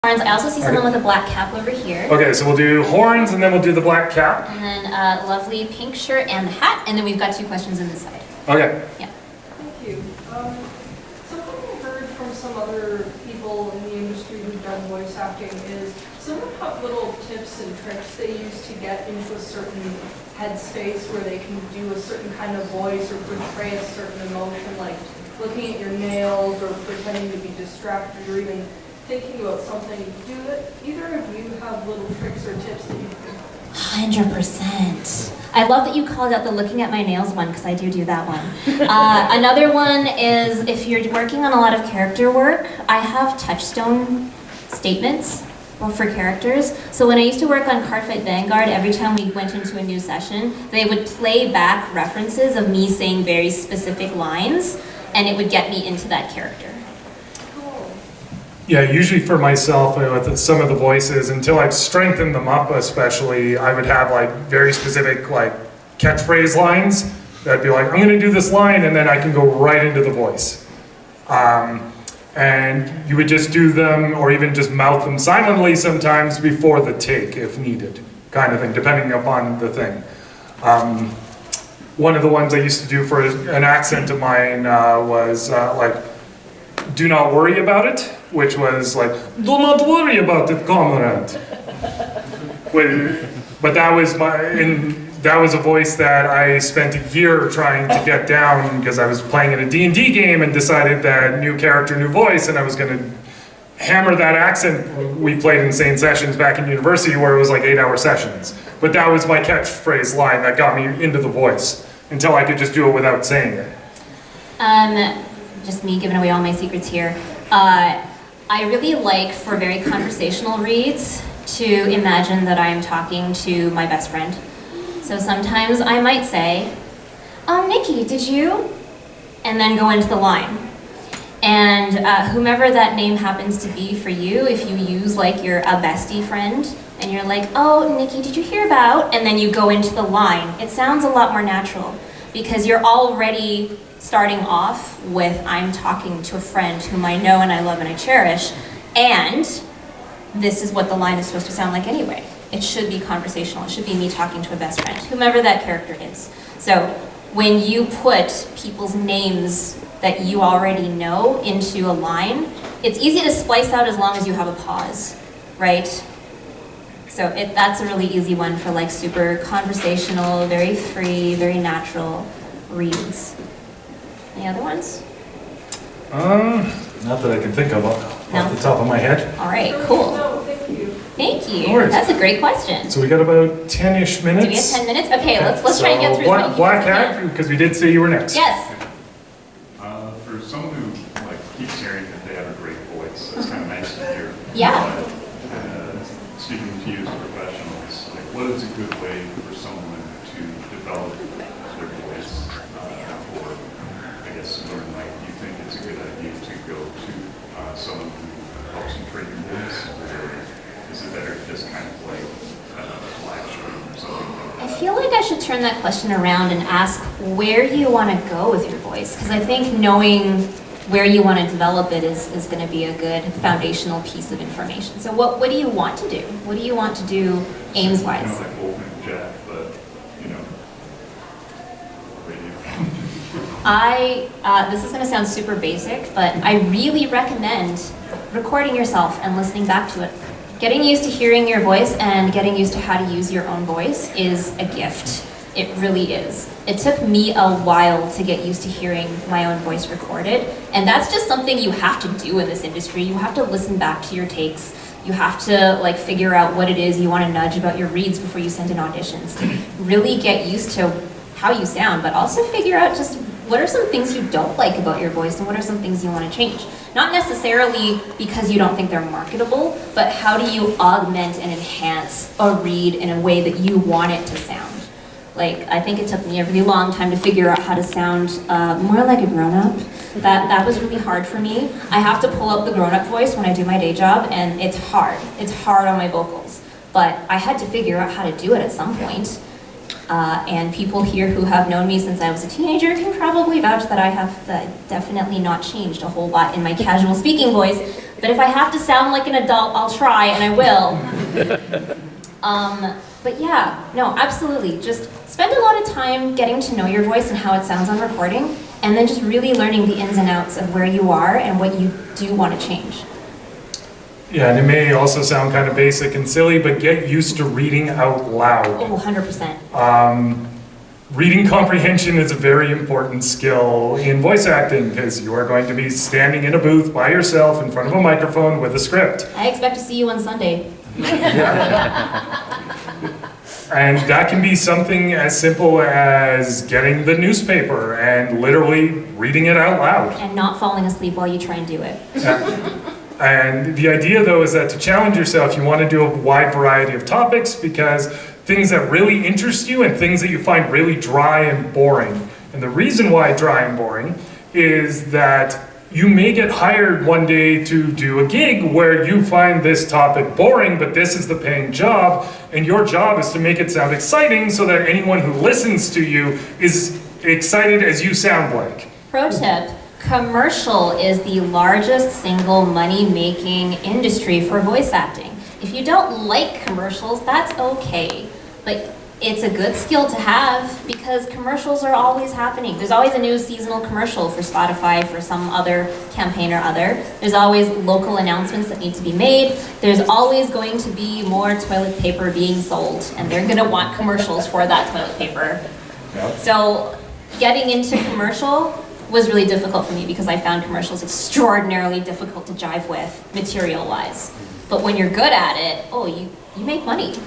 Horns. I also see someone with a black cap over here. Okay, so we'll do horns and then we'll do the black cap. And then lovely pink shirt and the hat. And then we've got 2 questions on this side. Okay. Yeah. Thank you. Something I've heard from some other people in the industry who've done voice acting is some of them have little tips and tricks they use to get into a certain headspace where they can do a certain kind of voice or portray a certain emotion, like looking at your nails or pretending to be distracted or even thinking about something. Do either of you have little tricks or tips that you can? 100%. I love that you called out the looking at my nails one, because I do that one. Another one is if you're working on a lot of character work, I have touchstone statements for characters. So when I used to work on Cardfight Vanguard, every time we went into a new session, they would play back references of me saying very specific lines, and it would get me into that character. Yeah, usually for myself, with some of the voices, until I've strengthened them up especially, I would have like very specific like catchphrase lines. That'd be like, I'm gonna do this line, and then I can go right into the voice. And you would just do them, or even just mouth them silently sometimes before the take, if needed, kind of thing, depending upon the thing. One of the ones I used to do for an accent of mine was like, do not worry about it, which was like, do not worry about it, comrade. But that was that was a voice that I spent a year trying to get down because I was playing in a D&D game and decided that new character, new voice, and I was going to hammer that accent we played in Sane Sessions back in university where it was like 8-hour sessions. But that was my catchphrase line that got me into the voice until I could just do it without saying it. Just me giving away all my secrets here. I really like, for very conversational reads, to imagine that I'm talking to my best friend. So sometimes I might say, Nikki, did you? And then go into the line. And whomever that name happens to be for you, if you use like you're a bestie friend, and you're like, oh, Nikki, did you hear about? And then you go into the line. It sounds a lot more natural because you're already starting off with, I'm talking to a friend whom I know and I love and I cherish, and this is what the line is supposed to sound like anyway. It should be conversational. It should be me talking to a best friend, whomever that character is. So when you put people's names that you already know into a line, it's easy to splice out as long as you have a pause, right? So that's a really easy one for like super conversational, very free, very natural reads. Any other ones? Not that I can think of off the top of my head. All right, cool. No, thank you. Thank you. No worries. That's a great question. So we got about 10-ish minutes. Do we have 10 minutes? Okay, let's try and get through as many Black people as we hat, because we did say you were next. Yes. For someone who like keeps hearing that they have a great voice, that's kind of nice to hear. Yeah. But, speaking to you as professionals, like what is a good way for someone to develop their voice? Or I guess more than like, do you think it's a good idea to go to someone who helps you train your voice, or is it better to just kind of play live stream or something? I feel like I should turn that question around and ask where you want to go with your voice, because I think knowing where you want to develop it is going to be a good foundational piece of information. So what do you want to do? What do you want to do Ames-wise? You know, like Wolfman Jack, but, you know, radio. This is going to sound super basic, but I really recommend recording yourself and listening back to it. Getting used to hearing your voice and getting used to how to use your own voice is a gift. It really is. It took me a while to get used to hearing my own voice recorded, and that's just something you have to do in this industry. You have to listen back to your takes. You have to like figure out what it is you want to nudge about your reads before you send in auditions. Really get used to how you sound, but also figure out just what are some things you don't like about your voice and what are some things you want to change. Not necessarily because you don't think they're marketable, but how do you augment and enhance a read in a way that you want it to sound. Like, I think it took me a really long time to figure out how to sound more like a grown-up. That was really hard for me. I have to pull up the grown-up voice when I do my day job, and it's hard. It's hard on my vocals. But I had to figure out how to do it at some point. And people here who have known me since I was a teenager can probably vouch that I have definitely not changed a whole lot in my casual speaking voice. But if I have to sound like an adult, I'll try, and I will. But yeah, no, absolutely. Just spend a lot of time getting to know your voice and how it sounds on recording, and then just really learning the ins and outs of where you are and what you do want to change. Yeah, and it may also sound kind of basic and silly, but get used to reading out loud. Oh, 100%. Reading comprehension is a very important skill in voice acting because you are going to be standing in a booth by yourself in front of a microphone with a script. I expect to see you on Sunday. And that can be something as simple as getting the newspaper and literally reading it out loud. And not falling asleep while you try and do it. And the idea, though, is that to challenge yourself, you want to do a wide variety of topics because things that really interest you and things that you find really dry and boring. And the reason why dry and boring is that you may get hired one day to do a gig where you find this topic boring, but this is the paying job, and your job is to make it sound exciting so that anyone who listens to you is excited as you sound like. Pro tip, commercial is the largest single money-making industry for voice acting. If you don't like commercials, that's okay. But it's a good skill to have because commercials are always happening. There's always a new seasonal commercial for Spotify, for some other campaign or other. There's always local announcements that need to be made. There's always going to be more toilet paper being sold, and they're gonna want commercials for that toilet paper. So getting into commercial was really difficult for me because I found commercials extraordinarily difficult to jive with material-wise. But when you're good at it, oh, you make money.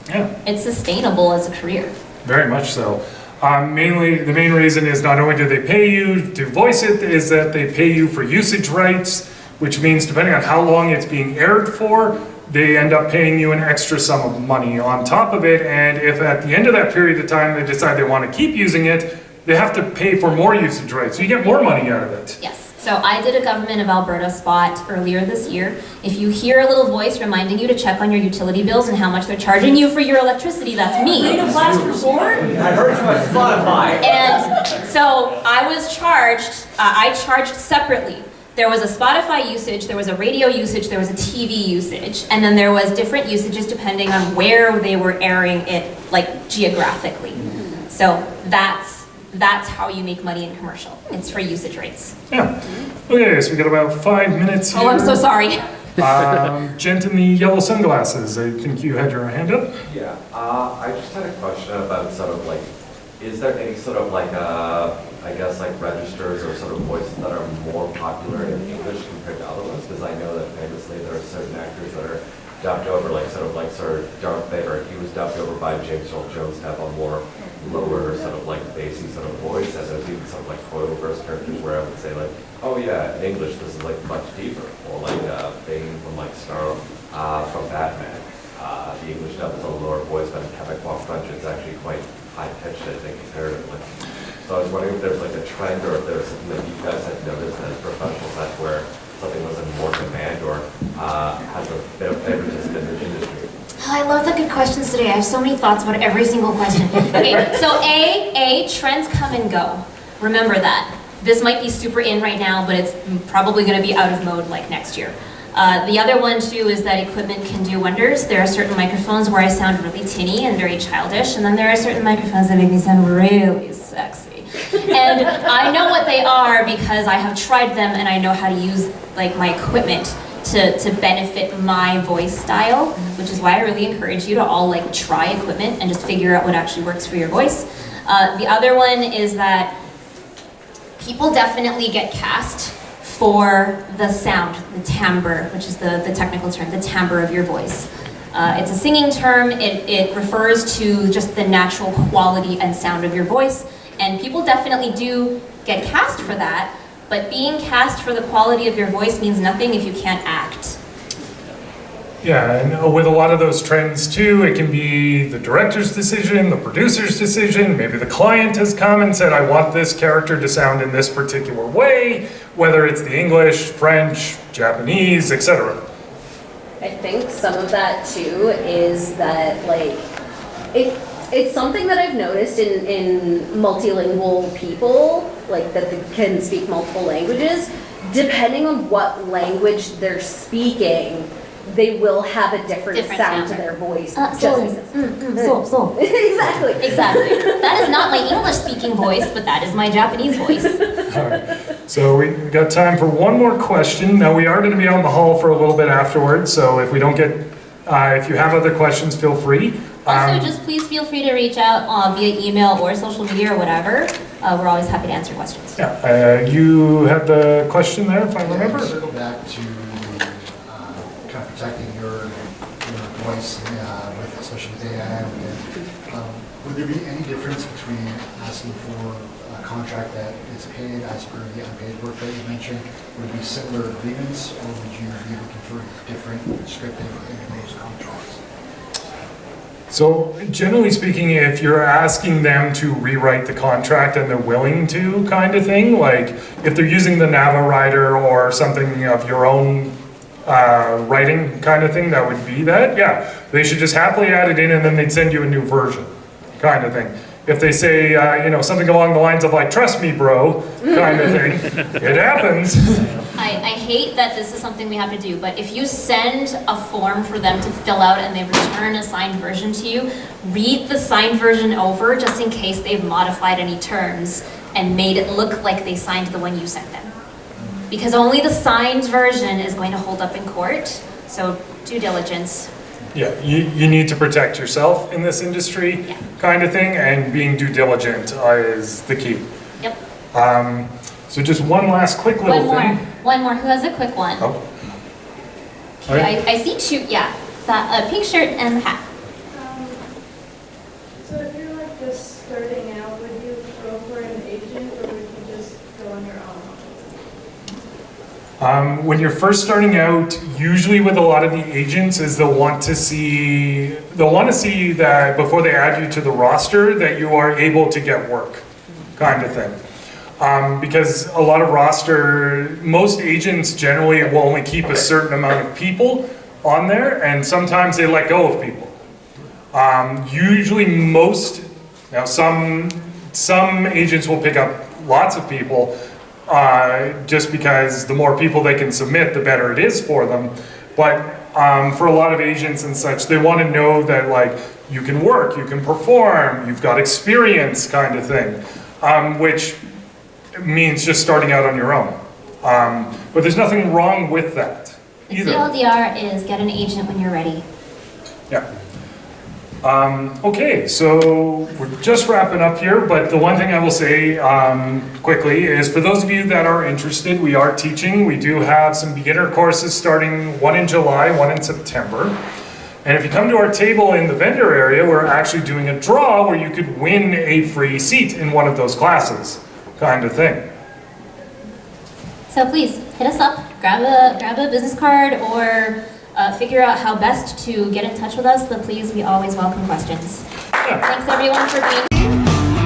Yeah. It's sustainable as a career. Very much so. Mainly, the main reason is not only do they pay you to voice it, is that they pay you for usage rights, which means depending on how long it's being aired for, they end up paying you an extra sum of money on top of it. And if at the end of that period of time they decide they want to keep using it, they have to pay for more usage rights. So you get more money out of it. Yes. So I did a Government of Alberta spot earlier this year. If you hear a little voice reminding you to check on your utility bills and how much they're charging you for your electricity, that's me. I heard you on Spotify. And so I was charged, I charged separately. There was a Spotify usage, there was a radio usage, there was a TV usage, and then there was different usages depending on where they were airing it, like geographically. So that's how you make money in commercial. It's for usage rates. Yeah. Okay, so we got about 5 minutes here. Oh, I'm so sorry. Gent in the yellow sunglasses, I think you had your hand up. Yeah, I just had a question about sort of like, is there any sort of like, I guess like registers or sort of voices that are more popular in English compared to other ones? Because I know that famously there are certain actors that are dubbed over, like sort of Darth Vader. He was dubbed over by James Earl Jones to have a more lower sort of like bassy sort of voice, and there's even some like Coilverse characters where I would say like, oh yeah, in English this is like much deeper, or like Bane from like Star from Batman. The English dub is a lower voice, but in Quebecois French it's actually quite high pitched, I think, comparatively. So I was wondering if there's like a trend, or if there's something that you guys had noticed as professionals that where something was in more demand, or has a bit of favoritism in the industry. Oh, I love the good questions today. I have so many thoughts about every single question. Okay, so trends come and go. Remember that. This might be super in right now, but it's probably going to be out of mode like next year. The other one too is that equipment can do wonders. There are certain microphones where I sound really tinny and very childish, and then there are certain microphones that make me sound really sexy. And I know what they are because I have tried them and I know how to use like my equipment to benefit my voice style, which is why I really encourage you to all like try equipment and just figure out what actually works for your voice. The other one is that people definitely get cast for the sound, the timbre, which is the technical term, the timbre of your voice. It's a singing term. It refers to just the natural quality and sound of your voice, and people definitely do get cast for that. But being cast for the quality of your voice means nothing if you can't act. Yeah, and with a lot of those trends too, it can be the director's decision, the producer's decision, maybe the client has come and said, I want this character to sound in this particular way, whether it's the English, French, Japanese, etc. I think some of that too is that like, it's something that I've noticed in multilingual people, like that can speak multiple languages. depending on what language they're speaking, they will have a different sound to their voice. Exactly. Exactly. That is not my English-speaking voice, but that is my Japanese voice. All right. So we got time for one more question. Now, we are going to be out in the hall for a little bit afterwards, so if we don't get, if you have other questions, feel free. Also, just please feel free to reach out via email or social media or whatever. We're always happy to answer questions. Yeah, you had the question there, if I remember. Circle back to kind of protecting your voice with, especially with AI. Would there be any difference between asking for a contract that is paid as per the unpaid work that you mentioned? Would it be similar agreements, or would you be looking for different scripting in those contracts? So generally speaking, if you're asking them to rewrite the contract and they're willing to, kind of thing, like if they're using the Nava writer or something of your own writing kind of thing, that would be that, yeah. They should just happily add it in and then they'd send you a new version kind of thing. If they say, something along the lines of like, trust me, bro, kind of thing, it happens. I hate that this is something we have to do, but if you send a form for them to fill out and they return a signed version to you, read the signed version over just in case they've modified any terms and made it look like they signed the one you sent them. Because only the signed version is going to hold up in court, so due diligence. Yeah, you need to protect yourself in this industry, Yeah. kind of thing, and being due diligent is the key. Yep. So just one last quick little thing. One more. Who has a quick one? Oh. Okay, I see two, yeah. That pink shirt and the hat. So if you're like just starting out, would you go for an agent or would you just go on your own? When you're first starting out, usually with a lot of the agents is they'll want to see that before they add you to the roster that you are able to get work, kind of thing. Because a lot of most agents generally will only keep a certain amount of people on there, and sometimes they let go of people. Usually some agents will pick up lots of people, just because the more people they can submit, the better it is for them. But for a lot of agents and such, they want to know that like you can work, you can perform, you've got experience, kind of thing, which means just starting out on your own. But there's nothing wrong with that either. TLDR is get an agent when you're ready. Yeah. Okay, so we're just wrapping up here, but the one thing I will say quickly is for those of you that are interested, we are teaching. We do have some beginner courses starting, one in July, one in September. And if you come to our table in the vendor area, we're actually doing a draw where you could win a free seat in one of those classes, kind of thing. So please hit us up, grab a business card, or figure out how best to get in touch with us. But please, we always welcome questions. Yeah. Thanks everyone for being.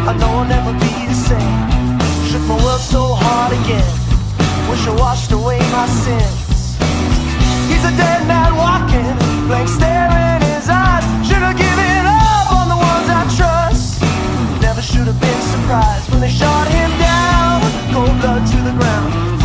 I know I'll never be the same. Shook my world so hard again. Wish I washed away my sins. He's a dead man walking, blank stare in his eyes. Should have given up on the ones I trust. Never should have been surprised when they shot him down. Cold blood to the ground.